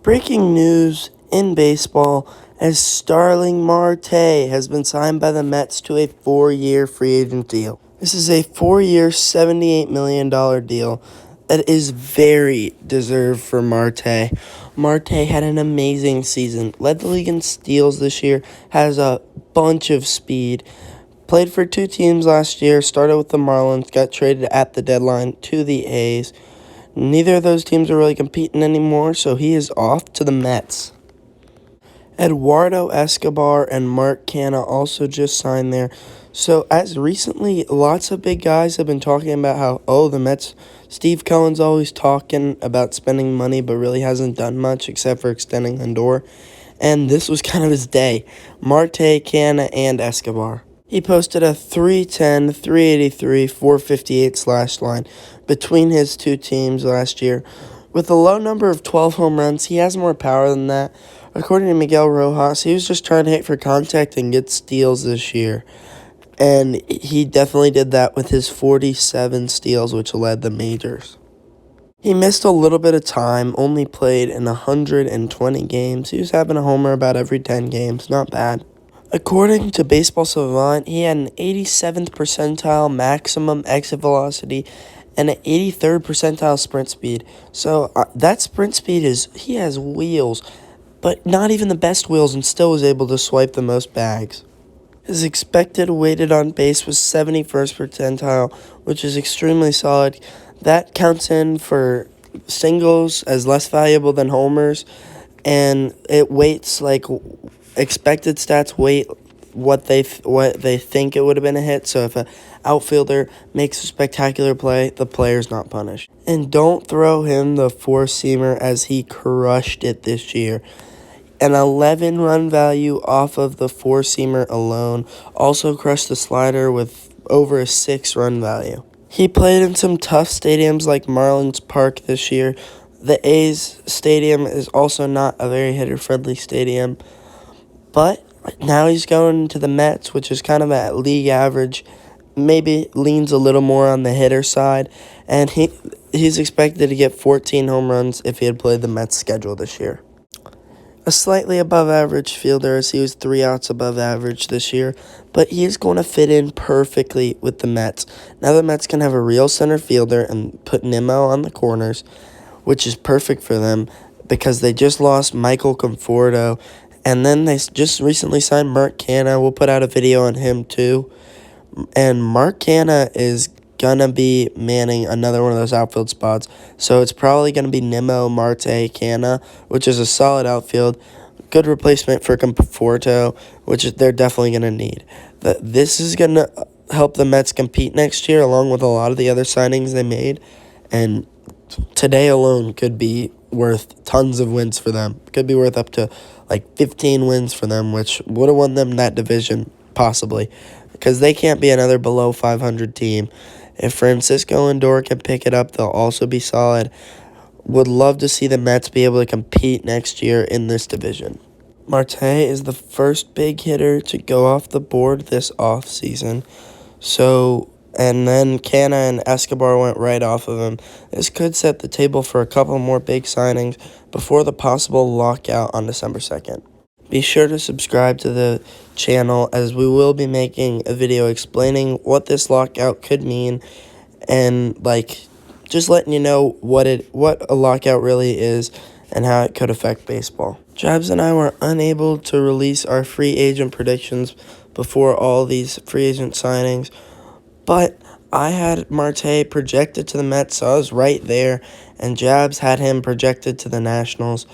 Breaking news in baseball as Starling Marte has been signed by the Mets to a 4-year free agent deal. This is a 4-year, $78 million deal that is very deserved for Marte. Marte had an amazing season, led the league in steals this year, has a bunch of speed, played for two teams last year, started with the Marlins, got traded at the deadline to the A's. Neither of those teams are really competing anymore, so he is off to the Mets. Eduardo Escobar and Mark Canha also just signed there. So as recently, lots of big guys have been talking about how, the Mets, Steve Cohen's always talking about spending money, but really hasn't done much except for extending Lindor. And this was kind of his day. Marte, Canha, and Escobar. He posted a 310, 383, 458 slash line between his two teams last year. With a low number of 12 home runs, he has more power than that. According to Miguel Rojas, he was just trying to hit for contact and get steals this year. And he definitely did that with his 47 steals, which led the majors. He missed a little bit of time, only played in 120 games. He was having a homer about every 10 games, not bad. According to Baseball Savant, he had an 87th percentile maximum exit velocity and an 83rd percentile sprint speed. So that sprint speed he has wheels, but not even the best wheels, and still was able to swipe the most bags. His expected weighted on base was 71st percentile, which is extremely solid. That counts in for singles as less valuable than homers, and it weights like expected stats weight what they think it would have been a hit. So if an outfielder makes a spectacular play, the player's not punished. And don't throw him the four-seamer as he crushed it this year. An 11-run value off of the four-seamer alone. Also crushed the slider with over a 6-run value. He played in some tough stadiums like Marlins Park this year. The A's stadium is also not a very hitter-friendly stadium. But now he's going to the Mets, which is kind of at league average. Maybe leans a little more on the hitter side. And he's expected to get 14 home runs if he had played the Mets schedule this year. A slightly above average fielder, as he was 3 outs above average this year, but he is going to fit in perfectly with the Mets. Now the Mets can have a real center fielder and put Nimmo on the corners, which is perfect for them because they just lost Michael Conforto, and then they just recently signed Mark Canha. We'll put out a video on him too. And Mark Canha is going to be manning another one of those outfield spots. So it's probably going to be Nimmo, Marte, Canha, which is a solid outfield. Good replacement for Conforto, which they're definitely going to need. This is going to help the Mets compete next year along with a lot of the other signings they made. And today alone could be worth tons of wins for them. Could be worth up to like 15 wins for them, which would have won them that division, possibly, because they can't be another below 500 team. If Francisco Lindor can pick it up, they'll also be solid. Would love to see the Mets be able to compete next year in this division. Marte is the first big hitter to go off the board this offseason. And then Canha and Escobar went right off of him. This could set the table for a couple more big signings before the possible lockout on December 2nd. Be sure to subscribe to the channel as we will be making a video explaining what this lockout could mean and just letting you know what a lockout really is and how it could affect baseball. Jabs and I were unable to release our free agent predictions before all these free agent signings, but I had Marte projected to the Mets, so I was right there, and Jabs had him projected to the Nationals.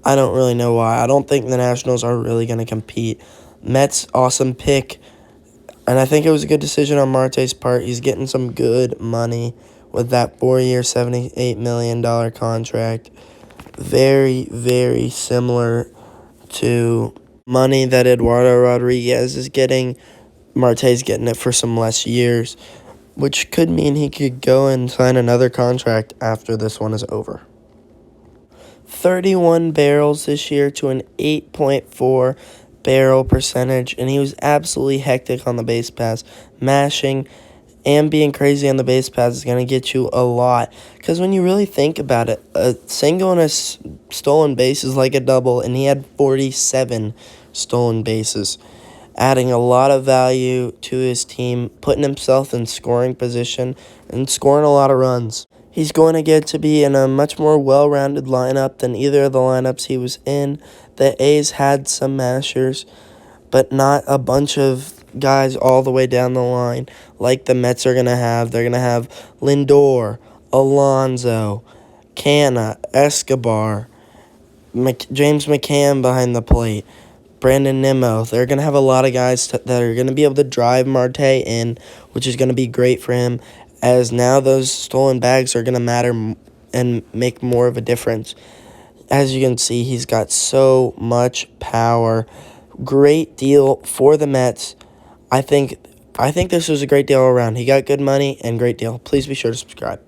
I don't really know why. I don't think the Nationals are really going to compete. Mets, awesome pick, and I think it was a good decision on Marte's part. He's getting some good money with that 4-year, $78 million contract. Very, very similar to money that Eduardo Rodriguez is getting. Marte's getting it for some less years, which could mean he could go and sign another contract after this one is over. 31 barrels this year to an 8.4 barrel percentage, and he was absolutely hectic on the base pass, mashing and being crazy on the base paths is going to get you a lot. Because when you really think about it, a single and a stolen base is like a double, and he had 47 stolen bases, adding a lot of value to his team, putting himself in scoring position, and scoring a lot of runs. He's going to get to be in a much more well-rounded lineup than either of the lineups he was in. The A's had some mashers, but not a bunch of guys all the way down the line like the Mets are going to have. They're going to have Lindor, Alonso, Canna, Escobar, James McCann behind the plate, Brandon Nimmo. They're going to have a lot of guys that are going to be able to drive Marte in, which is going to be great for him, as now those stolen bags are going to matter and make more of a difference. As you can see, he's got so much power. Great deal for the Mets. I think this was a great deal around. He got good money and great deal. Please be sure to subscribe.